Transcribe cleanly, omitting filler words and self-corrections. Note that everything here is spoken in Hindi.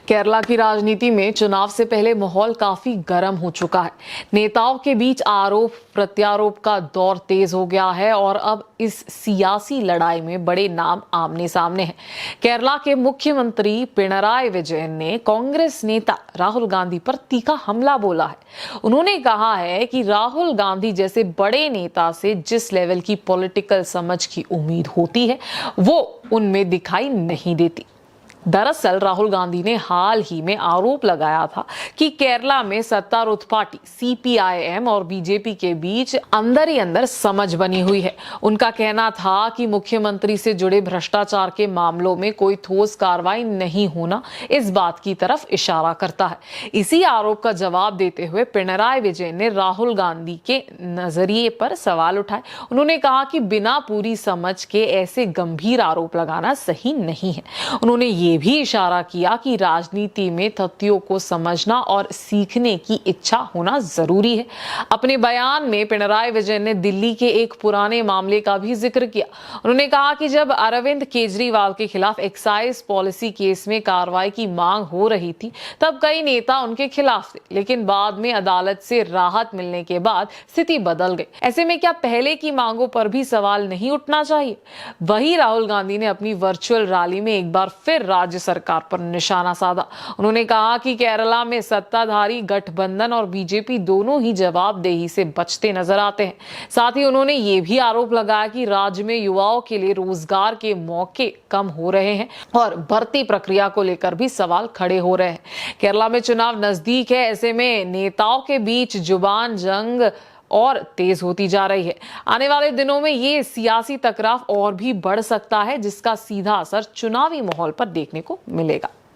केरला की राजनीति में चुनाव से पहले माहौल काफी गर्म हो चुका है। नेताओं के बीच आरोप प्रत्यारोप का दौर तेज हो गया है और अब इस सियासी लड़ाई में बड़े नाम आमने सामने हैं। केरला के मुख्यमंत्री पिनराई विजयन ने कांग्रेस नेता राहुल गांधी पर तीखा हमला बोला है। उन्होंने कहा है कि राहुल गांधी जैसे बड़े नेता से जिस लेवल की पॉलिटिकल समझ की उम्मीद होती है वो उनमें दिखाई नहीं देती। दरअसल राहुल गांधी ने हाल ही में आरोप लगाया था कि केरला में सत्तारूढ़ पार्टी सीपीआईएम और बीजेपी के बीच अंदर ही अंदर समझ बनी हुई है। उनका कहना था कि मुख्यमंत्री से जुड़े भ्रष्टाचार के मामलों में कोई ठोस कार्रवाई नहीं होना इस बात की तरफ इशारा करता है। इसी आरोप का जवाब देते हुए पिनराई विजयन ने राहुल गांधी के नजरिए पर सवाल उठाए। उन्होंने कहा कि बिना पूरी समझ के ऐसे गंभीर आरोप लगाना सही नहीं है। उन्होंने ये भी इशारा किया कि राजनीति में तथ्यों को समझना और सीखने की इच्छा होना जरूरी है। अपने बयान में पिनराई विजयन ने दिल्ली के एक पुराने मामले का भी जिक्र किया। उन्होंने कहा कि जब अरविंद केजरीवाल के खिलाफ एक्साइज पॉलिसी केस में कार्रवाई की मांग हो रही थी तब कई नेता उनके खिलाफ थे, लेकिन बाद में अदालत से राहत मिलने के बाद स्थिति बदल गई। ऐसे में क्या पहले की मांगों पर भी सवाल नहीं उठना चाहिए? वही राहुल गांधी ने अपनी वर्चुअल रैली में एक बार फिर राज्य सरकार पर निशाना साधा। उन्होंने कहा कि केरला में सत्ताधारी गठबंधन और बीजेपी दोनों ही जवाबदेही से बचते नजर आते हैं। साथ ही उन्होंने ये भी आरोप लगाया कि राज्य में युवाओं के लिए रोजगार के मौके कम हो रहे हैं और भर्ती प्रक्रिया को लेकर भी सवाल खड़े हो रहे हैं। केरला में चुनाव नजदीक है, ऐसे में नेताओं के बीच जुबान जंग और तेज होती जा रही है। आने वाले दिनों में ये सियासी टकराव और भी बढ़ सकता है, जिसका सीधा असर चुनावी माहौल पर देखने को मिलेगा।